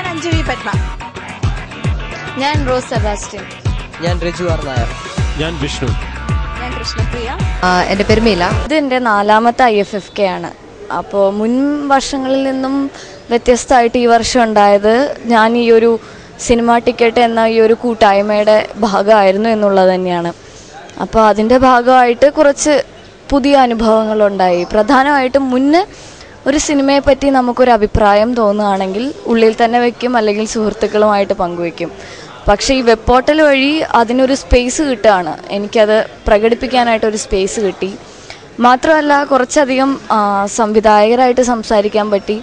ഞാൻ അഞ്ജലി പത്മ. ഞാൻ rose Sebastian. ഞാൻ രജു ആർ നായർ. ഞാൻ വിഷ്ണു. ഞാൻ കൃഷ്ണപ്രിയ. എൻ്റെ പേര് മീല. ഇത് എൻ്റെ 4ാമത്തെ IFFK ആണ്. അപ്പോൾ മുൻ വർഷങ്ങളിൽ നിന്നും വ്യത്യസ്തമായിട്ട് ഈ വർഷം ഉണ്ടായത് ഞാൻ ഈ ഒരു സിനിമ ടിക്കറ്റ് എന്ന ഈ ഒരു കൂട്ടായ്മയുടെ ഭാഗമായിരുന്നു എന്നുള്ളത് തന്നെയാണ്. അപ്പോൾ അതിൻ്റെ ഭാഗമായിട്ട് കുറച്ച് പുതിയ അനുഭവങ്ങളുണ്ടായി. പ്രധാനമായിട്ടും മുന്നേ ഒരു സിനിമയെ പറ്റി നമുക്കൊരു അഭിപ്രായം തോന്നുകയാണെങ്കിൽ ഉള്ളിൽ തന്നെ വയ്ക്കും, അല്ലെങ്കിൽ സുഹൃത്തുക്കളുമായിട്ട് പങ്കുവയ്ക്കും. പക്ഷേ ഈ വെബ് പോർട്ടൽ വഴി അതിനൊരു സ്പേസ് കിട്ടുകയാണ്. എനിക്കത് പ്രകടിപ്പിക്കാനായിട്ടൊരു സ്പേസ് കിട്ടി. മാത്രമല്ല കുറച്ചധികം സംവിധായകരായിട്ട് സംസാരിക്കാൻ പറ്റി.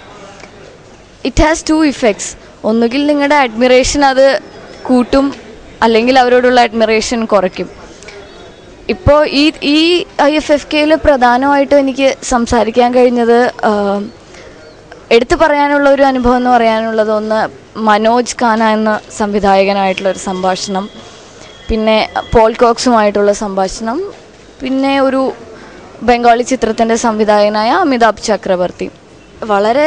It has 2 effects. ഒന്നുകിൽ നിങ്ങളുടെ അഡ്മിറേഷൻ അത് കൂട്ടും, അല്ലെങ്കിൽ അവരോടുള്ള അഡ്മിറേഷൻ കുറയ്ക്കും. ഇപ്പോൾ ഈ IFFKയിൽ പ്രധാനമായിട്ടും എനിക്ക് സംസാരിക്കാൻ കഴിഞ്ഞത്, എടുത്തു പറയാനുള്ള ഒരു അനുഭവം എന്ന് പറയാനുള്ളത്, ഒന്ന് മനോജ് ഖാന എന്ന സംവിധായകനായിട്ടുള്ളൊരു സംഭാഷണം, പിന്നെ പോൾ കോക്സുമായിട്ടുള്ള സംഭാഷണം, പിന്നെ ഒരു ബംഗാളി ചിത്രത്തിൻ്റെ സംവിധായകനായ അമിതാഭ് ചക്രവർത്തി. വളരെ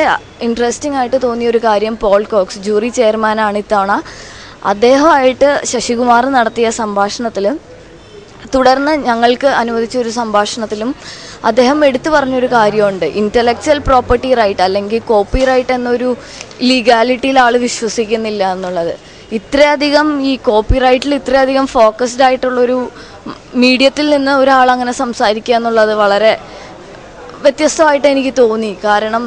ഇൻട്രസ്റ്റിംഗ് ആയിട്ട് തോന്നിയൊരു കാര്യം, പോൾ കോക്സ് ജൂറി ചെയർമാനാണ് ഇത്തവണ. അദ്ദേഹമായിട്ട് ശശികുമാർ നടത്തിയ സംഭാഷണത്തിൽ, തുടർന്ന് ഞങ്ങൾക്ക് അനുവദിച്ച ഒരു സംഭാഷണത്തിലും അദ്ദേഹം എടുത്തു പറഞ്ഞൊരു കാര്യമുണ്ട്. ഇൻ്റലക്ച്വൽ പ്രോപ്പർട്ടി റൈറ്റ് അല്ലെങ്കിൽ കോപ്പി റൈറ്റ് എന്നൊരു ലീഗാലിറ്റിയിൽ ആൾ വിശ്വസിക്കുന്നില്ല എന്നുള്ളത്. ഇത്രയധികം ഈ കോപ്പി റൈറ്റിൽ ഇത്രയധികം ഫോക്കസ്ഡ് ആയിട്ടുള്ളൊരു മീഡിയത്തിൽ നിന്ന് ഒരാളങ്ങനെ സംസാരിക്കുക എന്നുള്ളത് വളരെ വ്യത്യസ്തമായിട്ട് എനിക്ക് തോന്നി. കാരണം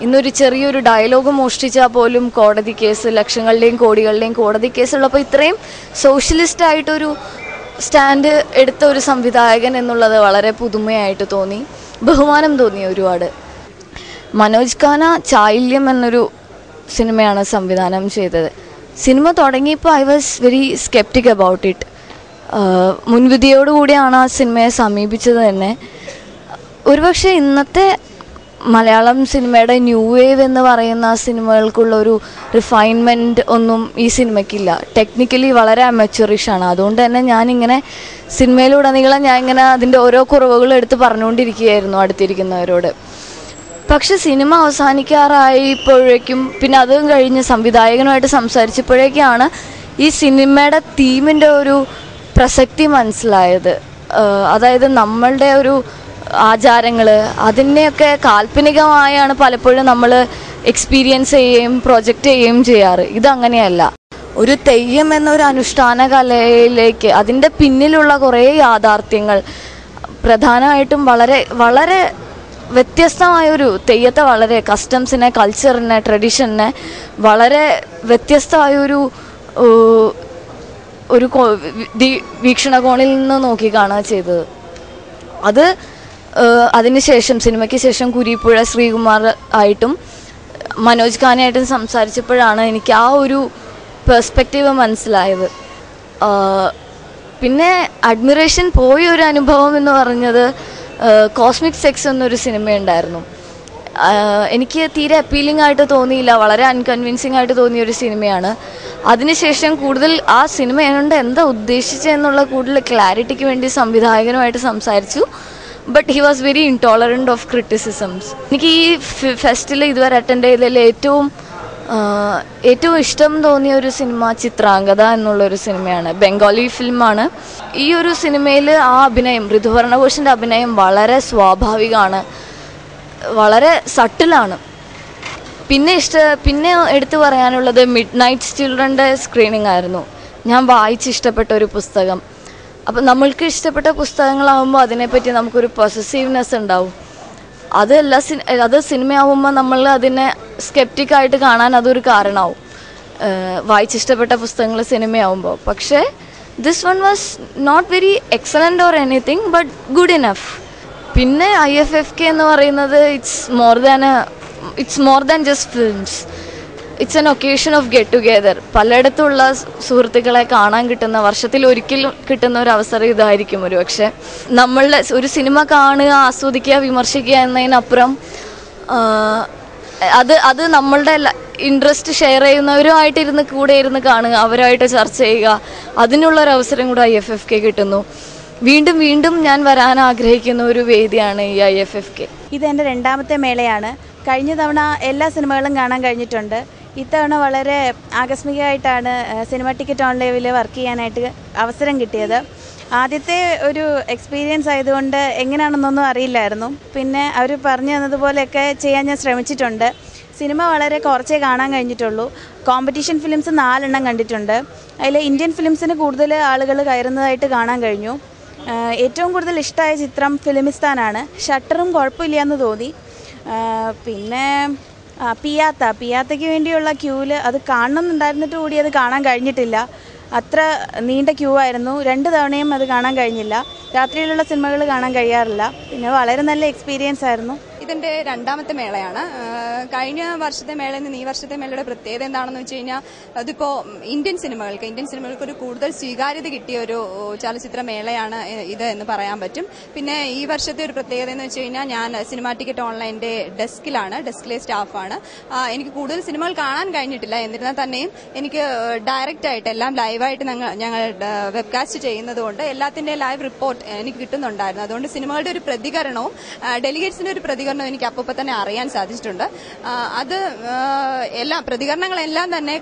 ഇന്നൊരു ചെറിയൊരു ഡയലോഗ് മോഷ്ടിച്ചാൽ പോലും കോടതി കേസ്, ലക്ഷങ്ങളുടെയും കോടികളുടെയും കോടതി കേസുള്ളപ്പോൾ ഇത്രയും സോഷ്യലിസ്റ്റ് ആയിട്ടൊരു സ്റ്റാൻഡ് എടുത്ത ഒരു സംവിധായകൻ എന്നുള്ളത് വളരെ പുതുമയായിട്ട് തോന്നി, ബഹുമാനം തോന്നി ഒരുപാട്. മനോജ് ഖാന ചായില്യം എന്നൊരു സിനിമയാണ് സംവിധാനം ചെയ്തത്. സിനിമ തുടങ്ങിയപ്പോൾ I was very skeptic about it. മുൻവിധിയോടുകൂടിയാണ് ആ സിനിമയെ സമീപിച്ചത് തന്നെ. ഒരുപക്ഷെ ഇന്നത്തെ മലയാളം സിനിമയുടെ ന്യൂ വേവ് എന്ന് പറയുന്ന സിനിമകൾക്കുള്ളൊരു റിഫൈൻമെൻറ്റ് ഒന്നും ഈ സിനിമയ്ക്കില്ല. ടെക്നിക്കലി വളരെ അമച്വറിഷാണ്. അതുകൊണ്ട് തന്നെ ഞാനിങ്ങനെ സിനിമയിലുടനീളം ഞാനിങ്ങനെ അതിൻ്റെ ഓരോ കുറവുകളും എടുത്ത് പറഞ്ഞുകൊണ്ടിരിക്കുകയായിരുന്നു അടുത്തിരിക്കുന്നവരോട്. പക്ഷെ സിനിമ അവസാനിക്കാറായപ്പോഴേക്കും, പിന്നെ അതും കഴിഞ്ഞ് സംവിധായകനുമായിട്ട് സംസാരിച്ചപ്പോഴേക്കാണ് ഈ സിനിമയുടെ തീമിൻ്റെ ഒരു പ്രസക്തി മനസ്സിലായത്. അതായത് നമ്മളുടെ ഒരു ആചാരങ്ങൾ, അതിനെയൊക്കെ കാൽപ്പനികമായാണ് പലപ്പോഴും നമ്മൾ എക്സ്പീരിയൻസ് ചെയ്യുകയും പ്രൊജക്റ്റ് ചെയ്യുകയും ചെയ്യാറ്. ഇതങ്ങനെയല്ല. ഒരു തെയ്യം എന്നൊരു അനുഷ്ഠാന കലയിലേക്ക് അതിൻ്റെ പിന്നിലുള്ള കുറേ യാഥാർത്ഥ്യങ്ങൾ, പ്രധാനമായിട്ടും വളരെ വളരെ വ്യത്യസ്തമായൊരു തെയ്യത്തെ, വളരെ കസ്റ്റംസിനെ, കൾച്ചറിനെ, ട്രഡീഷനെ വളരെ വ്യത്യസ്തമായൊരു ഒരു വീക്ഷണകോണിൽ നിന്ന് നോക്കി കാണുക ചെയ്തത്. അത് അതിനുശേഷം സിനിമയ്ക്ക് ശേഷം കുരീപ്പുഴ ശ്രീകുമാർ ആയിട്ടും മനോജ് ഖാനായിട്ടും സംസാരിച്ചപ്പോഴാണ് എനിക്ക് ആ ഒരു പെർസ്പെക്റ്റീവ് മനസ്സിലായത്. പിന്നെ അഡ്മിറേഷൻ പോയൊരു അനുഭവം എന്ന് പറഞ്ഞത് കോസ്മിക് സെക്സ് എന്നൊരു സിനിമയുണ്ടായിരുന്നു. എനിക്ക് തീരെ അപ്പീലിംഗ് ആയിട്ട് തോന്നിയില്ല, വളരെ അൺകൺവിൻസിങ് ആയിട്ട് തോന്നിയൊരു സിനിമയാണ്. അതിനുശേഷം കൂടുതൽ ആ സിനിമ കൊണ്ട് എന്താ ഉദ്ദേശിച്ചതെന്നുള്ള കൂടുതൽ ക്ലാരിറ്റിക്ക് വേണ്ടി സംവിധായകനുമായിട്ട് സംസാരിച്ചു. But he was very intolerant of criticisms. എനിക്ക് ഈ ഫെസ്റ്റിൽ ഇതുവരെ അറ്റൻഡ് ചെയ്തതിൽ ഏറ്റവും ഇഷ്ടം തോന്നിയ ഒരു സിനിമ ചിത്രാംഗത എന്നുള്ളൊരു സിനിമയാണ്. ബംഗാളി ഫിലിമാണ്. ഈ ഒരു സിനിമയിൽ ആ അഭിനയം, ഋതുപർണ ഘോഷിൻ്റെ അഭിനയം വളരെ സ്വാഭാവികമാണ്, വളരെ സട്ടിലാണ്. പിന്നെ എടുത്തു പറയാനുള്ളത് മിഡ് നൈറ്റ്സ് ചിൽഡ്രൻ്റെ സ്ക്രീനിങ് ആയിരുന്നു. ഞാൻ വായിച്ചിഷ്ടപ്പെട്ട ഒരു പുസ്തകം. അപ്പം നമ്മൾക്ക് ഇഷ്ടപ്പെട്ട പുസ്തകങ്ങളാകുമ്പോൾ അതിനെപ്പറ്റി നമുക്കൊരു പൊസസീവ്നെസ് ഉണ്ടാവും. അത് സിനിമയാവുമ്പോൾ നമ്മൾ അതിനെ സ്കെപ്റ്റിക്കായിട്ട് കാണാൻ അതൊരു കാരണമാവും, വായിച്ചിഷ്ടപ്പെട്ട പുസ്തകങ്ങൾ സിനിമയാവുമ്പോൾ. പക്ഷേ this one was not very excellent or anything, but good enough. പിന്നെ IFFK എന്ന് പറയുന്നത് it's more than just films. It's an occasion of get together. പലയിടത്തുള്ള സുഹൃത്തുക്കളെ കാണാൻ കിട്ടുന്ന, വർഷത്തിൽ ഒരിക്കലും കിട്ടുന്ന ഒരു അവസരം ഇതായിരിക്കും. ഒരു പക്ഷേ നമ്മളുടെ ഒരു സിനിമ കാണുക, ആസ്വദിക്കുക, വിമർശിക്കുക എന്നതിനപ്പുറം അത് നമ്മളുടെ ഇൻട്രസ്റ്റ് ഷെയർ ചെയ്യുന്നവരുമായിട്ട് കൂടെ ഇരുന്ന് കാണുക, അവരുമായിട്ട് ചർച്ച ചെയ്യുക, അതിനുള്ളൊരവസരം കൂടെ IFFK കിട്ടുന്നു. വീണ്ടും വീണ്ടും ഞാൻ വരാൻ ആഗ്രഹിക്കുന്ന ഒരു വേദിയാണ് ഈ IFFK. ഇതെൻ്റെ 2ാമത്തെ മേളയാണ്. കഴിഞ്ഞ തവണ എല്ലാ സിനിമകളും കാണാൻ കഴിഞ്ഞിട്ടുണ്ട്. ഇത്തവണ വളരെ ആകസ്മികമായിട്ടാണ് സിനിമ ടിക്കറ്റ് ഓൺലൈനിൽ വർക്ക് ചെയ്യാനായിട്ട് അവസരം കിട്ടിയത്. ആദ്യത്തെ ഒരു എക്സ്പീരിയൻസ് ആയതുകൊണ്ട് എങ്ങനെയാണെന്നൊന്നും അറിയില്ലായിരുന്നു. പിന്നെ അവർ പറഞ്ഞു തന്നതുപോലെയൊക്കെ ചെയ്യാൻ ഞാൻ ശ്രമിച്ചിട്ടുണ്ട്. സിനിമ വളരെ കുറച്ചേ കാണാൻ കഴിഞ്ഞിട്ടുള്ളൂ. കോമ്പറ്റീഷൻ ഫിലിംസ് 4 എണ്ണം കണ്ടിട്ടുണ്ട്. അതിൽ ഇന്ത്യൻ ഫിലിംസിന് കൂടുതൽ ആളുകൾ കയറുന്നതായിട്ട് കാണാൻ കഴിഞ്ഞു. ഏറ്റവും കൂടുതൽ ഇഷ്ടമായ ചിത്രം ഫിലിമിസ്ഥാനാണ്. ഷട്ടറും കുഴപ്പമില്ല എന്ന് തോന്നി. പിന്നെ പിയാത്തയ്ക്ക് വേണ്ടിയുള്ള ക്യൂവിൽ അത് കാണണമെന്നുണ്ടായിരുന്നിട്ട് കൂടി അത് കാണാൻ കഴിഞ്ഞിട്ടില്ല. അത്ര നീണ്ട ക്യൂ ആയിരുന്നു. 2 തവണയും അത് കാണാൻ കഴിഞ്ഞില്ല. രാത്രിയിലുള്ള സിനിമകൾ കാണാൻ കഴിയാറില്ല. പിന്നെ വളരെ നല്ല എക്സ്പീരിയൻസ് ആയിരുന്നു. ഇതിൻ്റെ 2ാമത്തെ മേളയാണ്. കഴിഞ്ഞ വർഷത്തെ മേളയിൽ നിന്ന് ഈ വർഷത്തെ മേളയുടെ പ്രത്യേകത എന്താണെന്ന് വെച്ച് കഴിഞ്ഞാൽ അതിപ്പോൾ ഇന്ത്യൻ സിനിമകൾക്ക് ഒരു കൂടുതൽ സ്വീകാര്യത കിട്ടിയ ഒരു ചലച്ചിത്ര മേളയാണ് ഇത് എന്ന് പറയാൻ പറ്റും. പിന്നെ ഈ വർഷത്തെ ഒരു പ്രത്യേകത എന്ന് വെച്ച് കഴിഞ്ഞാൽ ഞാൻ സിനിമ ടിക്കറ്റ് ഓൺലൈൻ്റെ ഡെസ്കിലെ സ്റ്റാഫാണ്. എനിക്ക് കൂടുതൽ സിനിമകൾ കാണാൻ കഴിഞ്ഞിട്ടില്ല. എന്നിരുന്നാൽ തന്നെയും എനിക്ക് ഡയറക്റ്റായിട്ട് എല്ലാം ലൈവായിട്ട് ഞങ്ങൾ വെബ്കാസ്റ്റ് ചെയ്യുന്നത് കൊണ്ട് എല്ലാത്തിൻ്റെ ലൈവ് റിപ്പോർട്ട് എനിക്ക് കിട്ടുന്നുണ്ടായിരുന്നു. അതുകൊണ്ട് സിനിമകളുടെ ഒരു പ്രതികരണവും ഡെലിഗേറ്റ്സിന്റെ ഒരു പ്രതികരണവും എനിക്ക് അപ്പോൾ തന്നെ അറിയാൻ സാധിച്ചിട്ടുണ്ട്. അത് പ്രതികരണങ്ങളെല്ലാം തന്നെ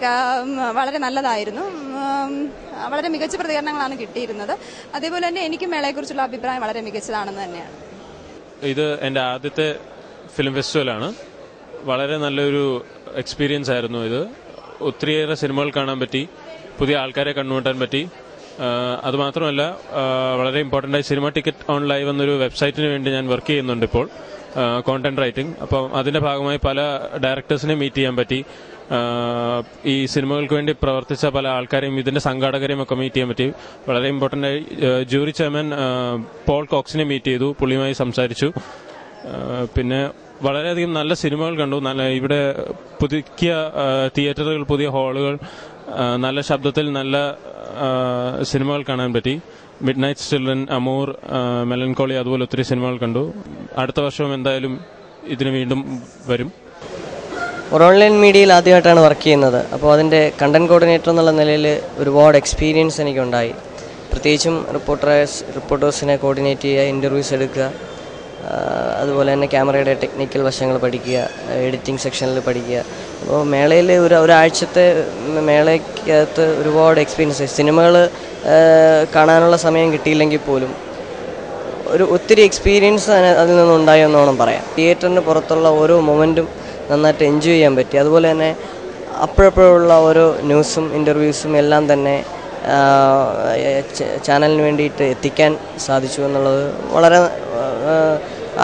വളരെ നല്ലതായിരുന്നു. വളരെ മികച്ച പ്രതികരണങ്ങളാണ് കിട്ടിയിരുന്നത്. അതേപോലെ തന്നെ എനിക്ക് മേളയെക്കുറിച്ചുള്ള അഭിപ്രായം വളരെ മികച്ചതാണെന്ന് തന്നെയാണ്. ഇത് എൻ്റെ ആദ്യത്തെ ഫിലിം ഫെസ്റ്റിവലാണ്. വളരെ നല്ലൊരു എക്സ്പീരിയൻസ് ആയിരുന്നു ഇത്. ഒത്തിരിയേറെ സിനിമകൾ കാണാൻ പറ്റി, പുതിയ ആൾക്കാരെ കണ്ടുമുട്ടാൻ പറ്റി. അതുമാത്രമല്ല, വളരെ ഇമ്പോർട്ടൻ്റ് ആയി സിനിമ ടിക്കറ്റ് ഓൺ ലൈവ് എന്നൊരു വെബ്സൈറ്റിന് വേണ്ടി ഞാൻ വർക്ക് ചെയ്യുന്നുണ്ട് ഇപ്പോൾ, കോണ്ടന്റ് റൈറ്റിംഗ്. അപ്പം അതിന്റെ ഭാഗമായി പല ഡയറക്ടേഴ്സിനെ മീറ്റ് ചെയ്യാൻ പറ്റി. ഈ സിനിമകൾക്ക് വേണ്ടി പ്രവർത്തിച്ച പല ആൾക്കാരെയും ഇതിന്റെ സംഘാടകരെയും ഒക്കെ മീറ്റ് ചെയ്യാൻ പറ്റി. വളരെ ഇമ്പോർട്ടൻ്റ് ആയി ജൂറി ചെയർമാൻ പോൾ കോക്സിനെ മീറ്റ് ചെയ്തു, പുള്ളിയുമായി സംസാരിച്ചു. പിന്നെ വളരെയധികം നല്ല സിനിമകൾ കണ്ടു. ഇവിടെ പുതുക്കിയ തിയേറ്ററുകൾ, പുതിയ ഹാളുകൾ, നല്ല ശബ്ദത്തിൽ നല്ല സിനിമകൾ കാണാൻ പറ്റി. മിഡ് നൈറ്റ് ചിൽഡ്രൻ, അമൂർ, മെലൻകോളി, അതുപോലെ ഒത്തിരി സിനിമകൾ കണ്ടു. അടുത്ത വർഷവും എന്തായാലും ഇതിന് വീണ്ടും വരും. ഒരു ഓൺലൈൻ മീഡിയയിൽ ആദ്യമായിട്ടാണ് വർക്ക് ചെയ്യുന്നത്. അപ്പോൾ അതിൻ്റെ കണ്ടന്റ് കോർഡിനേറ്റർ എന്നുള്ള നിലയിൽ ഒരുപാട് എക്സ്പീരിയൻസ് എനിക്കുണ്ടായി. പ്രത്യേകിച്ചും റിപ്പോർട്ടേഴ്സിനെ കോർഡിനേറ്റ് ചെയ്യുക, ഇൻ്റർവ്യൂസ് എടുക്കുക, അതുപോലെ തന്നെ ക്യാമറയുടെ ടെക്നിക്കൽ വശങ്ങൾ പഠിക്കുക, എഡിറ്റിംഗ് സെക്ഷനിൽ പഠിക്കുക. അപ്പോൾ മേളയിൽ ഒരാഴ്ചത്തെ മേളയ്ക്കകത്ത് ഒരുപാട് എക്സ്പീരിയൻസ്. സിനിമകൾ കാണാനുള്ള സമയം കിട്ടിയില്ലെങ്കിൽ പോലും ഒത്തിരി എക്സ്പീരിയൻസ് അതിൽ നിന്നുണ്ടായി എന്നോണം പറയാം. തിയേറ്ററിന് പുറത്തുള്ള ഓരോ മൊമെൻറ്റും നന്നായിട്ട് എൻജോയ് ചെയ്യാൻ പറ്റി. അതുപോലെ തന്നെ അപ്പോഴപ്പോഴുള്ള ഓരോ ന്യൂസും ഇൻ്റർവ്യൂസും എല്ലാം തന്നെ ചാനലിന് വേണ്ടിയിട്ട് എത്തിക്കാൻ സാധിച്ചു എന്നുള്ളത് വളരെ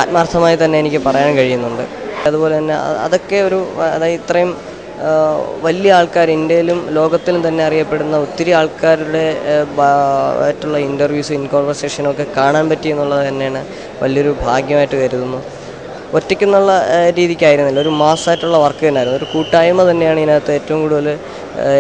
ആത്മാർത്ഥമായി തന്നെ എനിക്ക് പറയാൻ കഴിയുന്നുണ്ട്. അതുപോലെ തന്നെ അതൊക്കെ അതായത് ഇത്രയും വലിയ ആൾക്കാർ, ഇന്ത്യയിലും ലോകത്തിലും തന്നെ അറിയപ്പെടുന്ന ഒത്തിരി ആൾക്കാരുടെ ആയിട്ടുള്ള ഇൻ്റർവ്യൂസും ഇൻകോൺവെർസേഷനും ഒക്കെ കാണാൻ പറ്റി എന്നുള്ളത് തന്നെയാണ് വലിയൊരു ഭാഗ്യമായിട്ട് കരുതുന്നു. ഒറ്റയ്ക്കെന്നുള്ള രീതിക്കായിരുന്നില്ല, ഒരു മാസമായിട്ടുള്ള വർക്ക് തന്നെയായിരുന്നു. ഒരു കൂട്ടായ്മ തന്നെയാണ് ഇതിനകത്ത് ഏറ്റവും കൂടുതൽ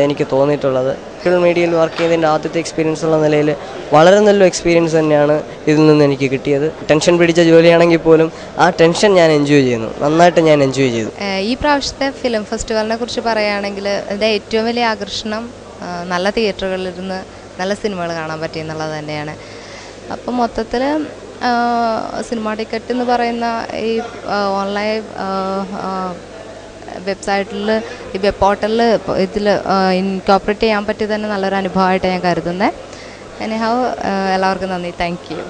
എനിക്ക് തോന്നിയിട്ടുള്ളത്. സോഷ്യൽ മീഡിയയിൽ വർക്ക് ചെയ്തതിൻ്റെ ആദ്യത്തെ എക്സ്പീരിയൻസ് ഉള്ള നിലയിൽ വളരെ നല്ലൊരു എക്സ്പീരിയൻസ് തന്നെയാണ് ഇതിൽ നിന്ന് എനിക്ക് കിട്ടിയത്. ടെൻഷൻ പിടിച്ച ജോലിയാണെങ്കിൽ പോലും ആ ടെൻഷൻ ഞാൻ എൻജോയ് ചെയ്യുന്നു, നന്നായിട്ട് ഞാൻ എൻജോയ് ചെയ്തു. ഈ പ്രാവശ്യത്തെ ഫിലിം ഫെസ്റ്റിവലിനെ കുറിച്ച് പറയുകയാണെങ്കിൽ അതിൻ്റെ ഏറ്റവും വലിയ ആകർഷണം നല്ല തിയേറ്ററുകളിലിരുന്ന് നല്ല സിനിമകൾ കാണാൻ പറ്റി എന്നുള്ളത് തന്നെയാണ്. അപ്പം മൊത്തത്തിൽ സിനിമ ടിക്കറ്റ് എന്ന് പറയുന്ന ഈ ഓൺലൈൻ വെബ്സൈറ്റിൽ, ഈ വെബ് പോർട്ടലിൽ ഇതിൽ ഇൻകോർപ്പറേറ്റ് ചെയ്യാൻ പറ്റിയത് തന്നെ നല്ലൊരു അനുഭവമായിട്ട് ഞാൻ കരുതുന്നത്. എനിഹാവ് എല്ലാവർക്കും നന്ദി, താങ്ക് യു.